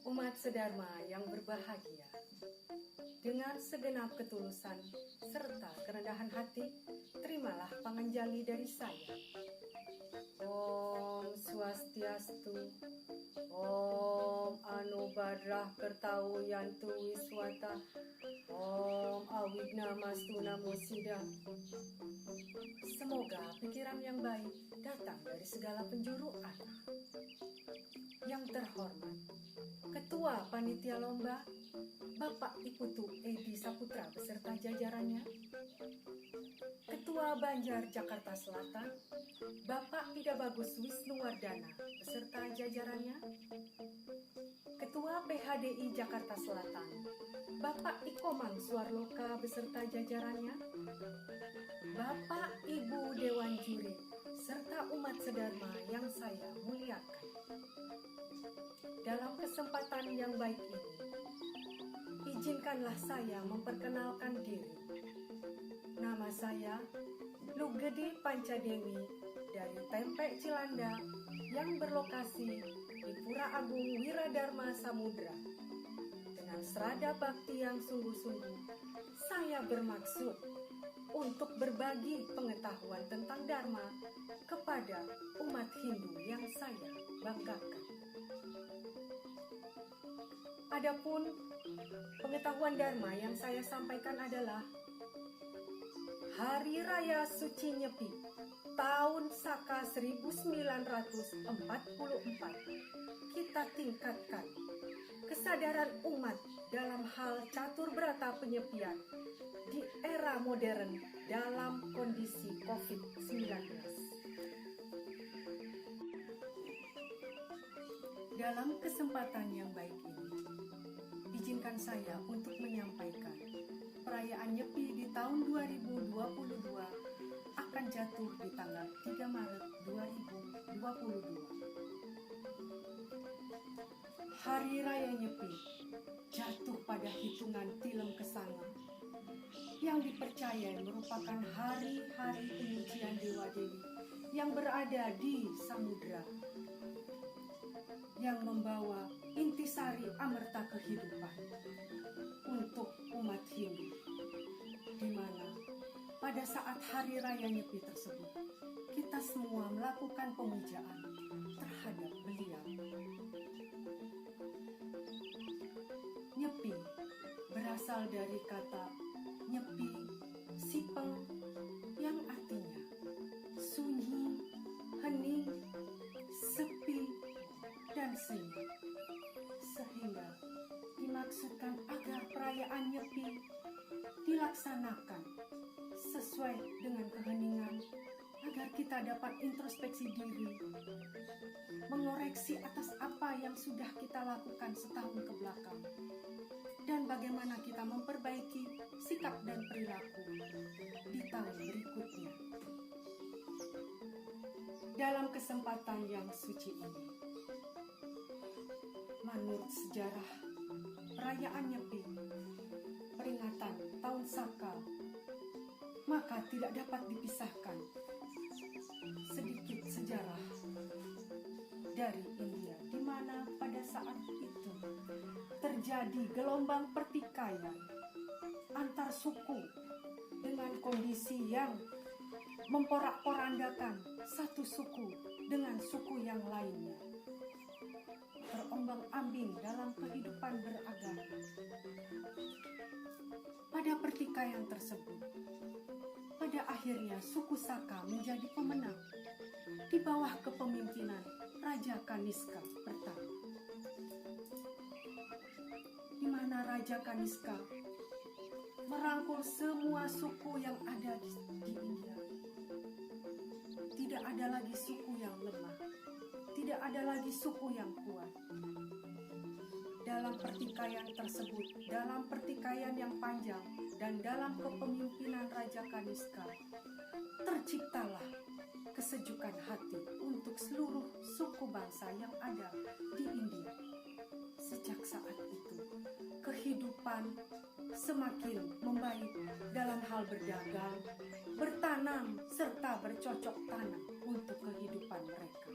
Umat sedharma yang berbahagia, dengan segenap ketulusan serta kerendahan hati, terimalah panganjali dari saya. Om Swastiastu, Om Anubadrah Kertau Yantu Wiswata, Om Awignamastu Namo Siddha. Semoga pikiran yang baik datang dari segala penjuru arah. Yang terhormat Ketua Panitia Lomba Bapak Ikutu Edi Saputra beserta jajarannya, Ketua Banjar Jakarta Selatan Bapak Ida Bagus Wisnuwardana beserta jajarannya, Ketua PHDI Jakarta Selatan Bapak Ikomang Suarloka beserta jajarannya, Bapak Ibu Dewan Juri serta umat sedharma yang saya muliakan. Dalam kesempatan yang baik ini, izinkanlah saya memperkenalkan diri. Nama saya Lugedi Pancadewi dari Tempek Cilanda yang berlokasi di Pura Agung Wiradharma Samudra. Dengan serada bakti yang sungguh-sungguh, saya bermaksud untuk berbagi pengetahuan tentang Dharma kepada umat Hindu yang saya banggakan. Adapun pengetahuan Dharma yang saya sampaikan adalah Hari Raya Suci Nyepi tahun Saka 1944. Kita tingkatkan kesadaran umat dalam hal catur berata penyepian di era modern dalam kondisi COVID-19. Dalam kesempatan yang baik ini, izinkan saya untuk menyampaikan perayaan Nyepi di tahun 2022 akan jatuh di tanggal 3 Maret 2022. Hari Raya Nyepi jatuh pada hitungan Tilem Kesanga yang dipercaya merupakan hari-hari penyucian Dewa-Dewi yang berada di samudra, yang membawa intisari amerta kehidupan untuk umat Hindu, di mana pada saat Hari Raya Nyepi tersebut kita semua melakukan pemujaan terhadap beliau. Nyepi berasal dari kata nyepi sipeng yang artinya sunyi, hening, sepi, dan senyap, sehingga dimaksudkan agar perayaan Nyepi dilaksanakan sesuai dengan keheningan, agar kita dapat introspeksi diri, mengoreksi atas apa yang sudah kita lakukan setahun ke belakang, dan bagaimana kita memperbaiki sikap dan perilaku di tahun berikutnya. Dalam kesempatan yang suci ini, menurut sejarah perayaan Nyepi, peringatan tahun Saka, maka tidak dapat dipisahkan sedikit sejarah dari India, di mana pada saat itu terjadi gelombang pertikaian antar suku dengan kondisi yang memporak-porandakan satu suku dengan suku yang lainnya, terombang-ambing dalam kehidupan beragama. Pada pertikaian tersebut, pada akhirnya suku Saka menjadi pemenang di bawah kepemimpinan Raja Kaniska pertama, di mana Raja Kaniska merangkul semua suku yang ada di India. Tidak ada lagi suku yang lemah, tidak ada lagi suku yang kuat. Dalam pertikaian tersebut, dalam pertikaian yang panjang dan dalam kepemimpinan Raja Kaniska, terciptalah kesejukan hati untuk seluruh suku bangsa yang ada di India. Sejak saat itu, kehidupan semakin membaik dalam hal berdagang, bertanam, serta bercocok tanam untuk kehidupan mereka.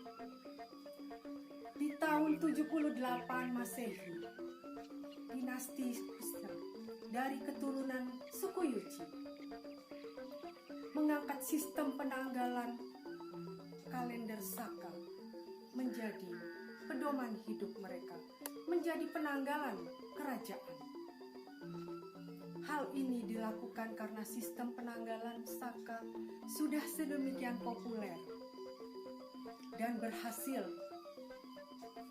Di tahun 78 Masehi, dinasti Kusna dari keturunan suku Yuchi mengangkat sistem penanggalan kalender Saka menjadi pedoman hidup mereka, menjadi penanggalan kerajaan. Hal ini dilakukan karena sistem penanggalan Saka sudah sedemikian populer dan berhasil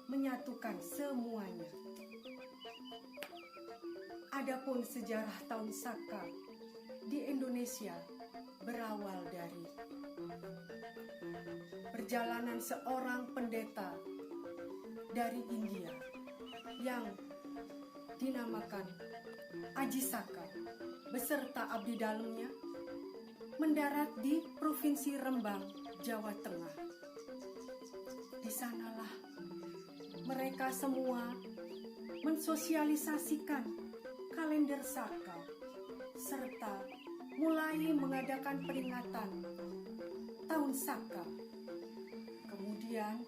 menyatukan semuanya. Adapun sejarah tahun Saka di Indonesia berawal dari perjalanan seorang pendeta dari India yang dinamakan Aji Saka beserta abdi dalamnya mendarat di Provinsi Rembang, Jawa Tengah. Di sanalah mereka semua mensosialisasikan kalender Saka serta mulai mengadakan peringatan tahun Saka. Kemudian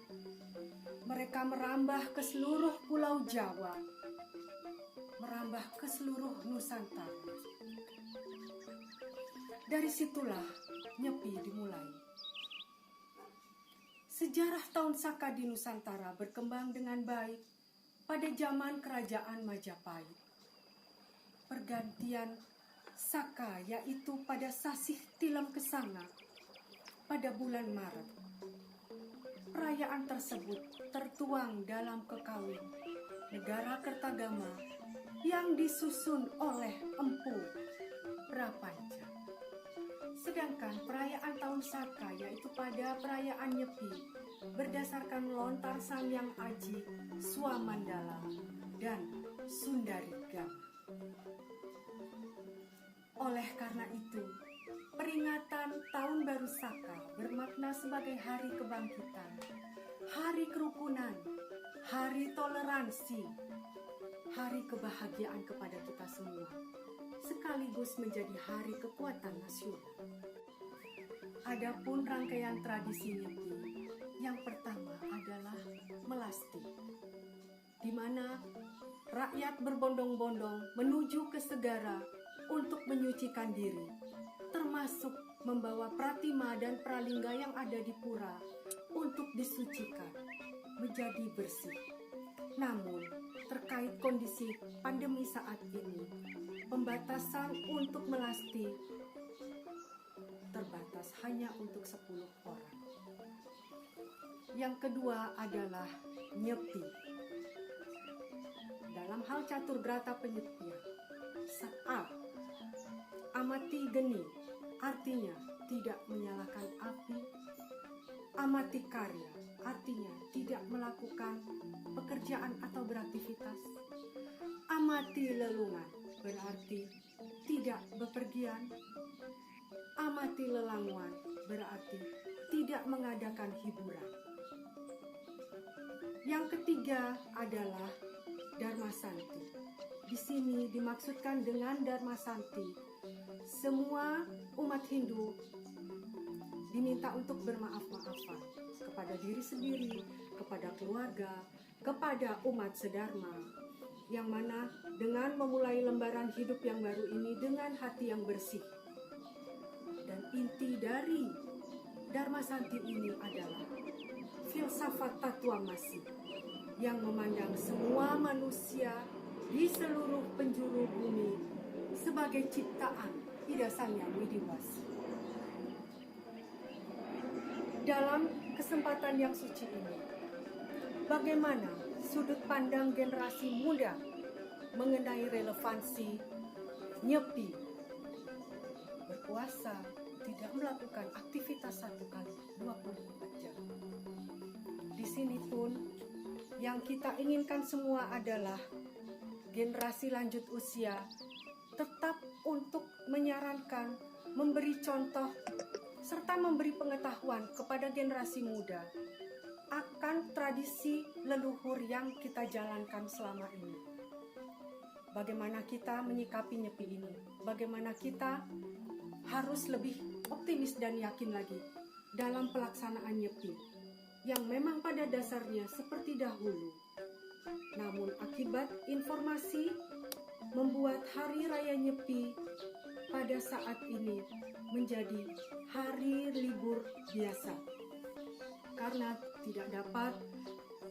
mereka merambah ke seluruh pulau Jawa, merambah ke seluruh Nusantara. Dari situlah Nyepi dimulai. Sejarah tahun Saka di Nusantara berkembang dengan baik pada zaman Kerajaan Majapahit. Pergantian Saka yaitu pada Sasih Tilam Kesanga pada bulan Maret. Perayaan tersebut tertuang dalam Kekawin Negara Kertagama yang disusun oleh Empu Prapanca. Sedangkan perayaan tahun Saka yaitu pada perayaan Nyepi berdasarkan lontar Sangyang Aji Swamandala dan Sundari Gama. Oleh karena itu, peringatan Tahun Baru Saka bermakna sebagai hari kebangkitan, hari kerukunan, hari toleransi, hari kebahagiaan kepada kita semua, sekaligus menjadi hari kekuatan nasional. Adapun rangkaian tradisi Nyepi, yang pertama adalah melasti, di mana rakyat berbondong-bondong menuju ke segara untuk menyucikan diri, termasuk membawa pratima dan pralingga yang ada di pura untuk disucikan menjadi bersih. Namun, terkait kondisi pandemi saat ini, pembatasan untuk melasti terbatas hanya untuk 10 orang. Yang kedua adalah Nyepi. Dalam hal catur berata penyepian, saat amati geni artinya tidak menyalakan api, amati karya artinya tidak melakukan pekerjaan atau beraktivitas, amati lelungan berarti tidak bepergian, amati lelanguan berarti tidak mengadakan hiburan. Yang ketiga adalah Dharma Santi. Di sini dimaksudkan dengan Dharma Santi, semua umat Hindu diminta untuk bermaaf-maafan kepada diri sendiri, kepada keluarga, kepada umat sedharma, yang mana dengan memulai lembaran hidup yang baru ini dengan hati yang bersih. Dan inti dari Dharma Santi ini adalah filsafat Tatuamasi yang memandang semua manusia di seluruh penjuru bumi sebagai ciptaan Ida Sang Hyang Widiwasi. Dalam kesempatan yang suci ini, bagaimana sudut pandang generasi muda mengenai relevansi Nyepi berpuasa, tidak melakukan aktivitas 1 kali 24 jam. Di sini pun yang kita inginkan semua adalah generasi lanjut usia tetap untuk menyarankan, memberi contoh, serta memberi pengetahuan kepada generasi muda akan tradisi leluhur yang kita jalankan selama ini. Bagaimana kita menyikapi Nyepi ini, bagaimana kita harus lebih optimis dan yakin lagi dalam pelaksanaan Nyepi. yang memang pada dasarnya seperti dahulu. Namun akibat informasi membuat Hari Raya Nyepi pada saat ini menjadi hari libur biasa. Karena tidak dapat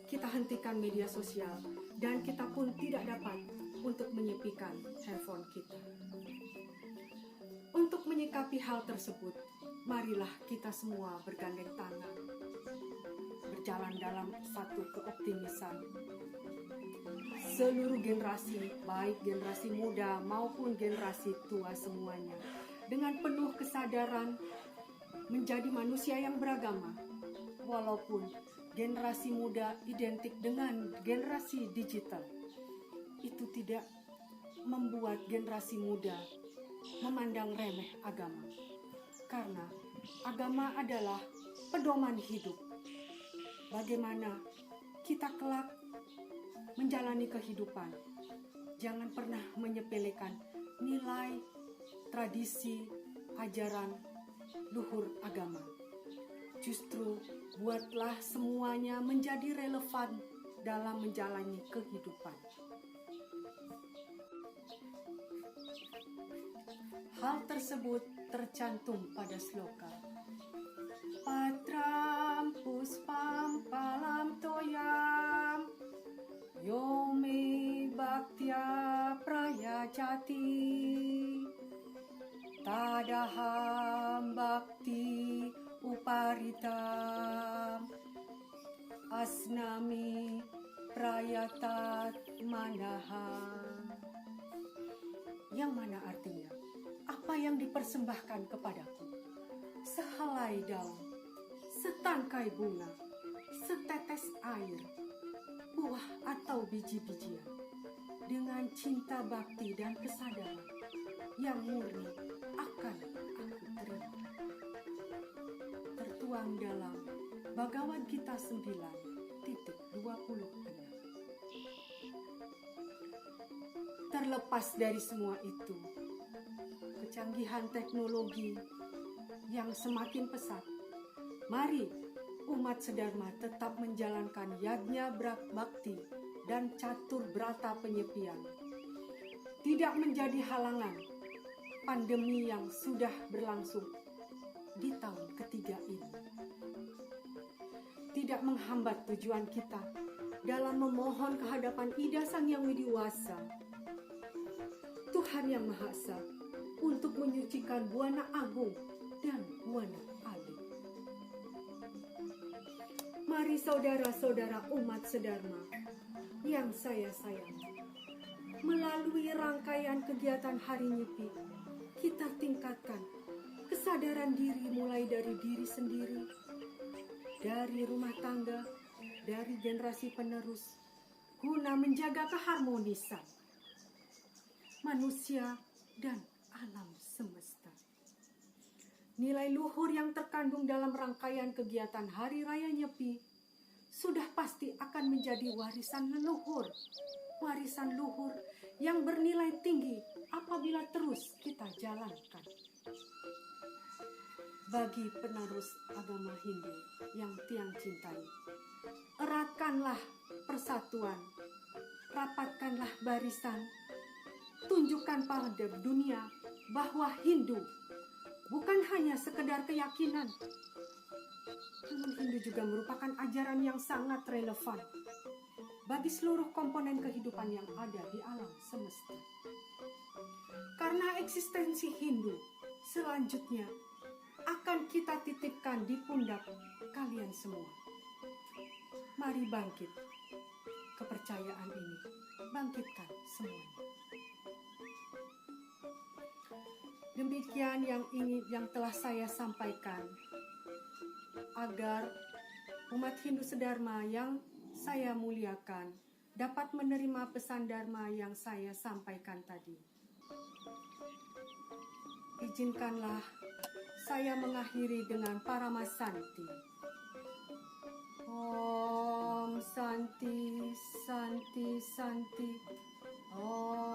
kita hentikan media sosial dan kita pun tidak dapat untuk menyepikan handphone kita. Untuk menyikapi hal tersebut, marilah kita semua bergandeng tangan, berjalan dalam satu keoptimisan. Seluruh generasi, baik generasi muda maupun generasi tua semuanya, dengan penuh kesadaran menjadi manusia yang beragama, walaupun generasi muda identik dengan generasi digital. Itu tidak membuat generasi muda memandang remeh agama. Karena agama adalah pedoman hidup. Bagaimana kita kelak menjalani kehidupan. Jangan pernah menyepelekan nilai, tradisi, ajaran luhur agama. Justru buatlah semuanya menjadi relevan dalam menjalani kehidupan. Hal tersebut tercantum pada sloka. Patram puspam palam toyam Yome bhaktya prayachati Tadaham bhakti uparitam Asnami prayatat manaha. Yang mana artinya, apa yang dipersembahkan kepadaku, sehelai daun, setangkai bunga, setetes air, buah atau biji-bijian, dengan cinta bakti dan kesadaran yang murni akan aku terima. Tertuang dalam Bhagavad Gita 9:26. Terlepas dari semua itu, kecanggihan teknologi yang semakin pesat, mari umat sedharma tetap menjalankan yajna bakti dan catur brata penyepian. Tidak menjadi halangan pandemi yang sudah berlangsung di tahun ketiga ini. Tidak menghambat tujuan kita dalam memohon kehadapan Ida Sang Yang Widiwasa, Tuhan Yang Maha Esa, untuk menyucikan Buana Agung dan Buana Alit. Mari saudara-saudara umat sedharma yang saya sayangi, melalui rangkaian kegiatan Hari Nyepi, kita tingkatkan kesadaran diri mulai dari diri sendiri, dari rumah tangga, dari generasi penerus, guna menjaga keharmonisan manusia dan alam semesta. Nilai luhur yang terkandung dalam rangkaian kegiatan Hari Raya Nyepi sudah pasti akan menjadi warisan leluhur. Warisan luhur yang bernilai tinggi apabila terus kita jalankan. Bagi penerus agama Hindu yang Tiang cintai, eratkanlah persatuan, rapatkanlah barisan, tunjukkan pada dunia bahwa Hindu bukan hanya sekedar keyakinan, namun Hindu juga merupakan ajaran yang sangat relevan bagi seluruh komponen kehidupan yang ada di alam semesta. Karena eksistensi Hindu selanjutnya akan kita titipkan di pundak kalian semua. Mari bangkit. Kepercayaan ini bangkitkan semuanya. Demikian yang telah saya sampaikan, agar umat Hindu sedharma yang saya muliakan dapat menerima pesan dharma yang saya sampaikan tadi. Izinkanlah saya mengakhiri dengan Paramasanti. Om Santi, Santi, Santi. Om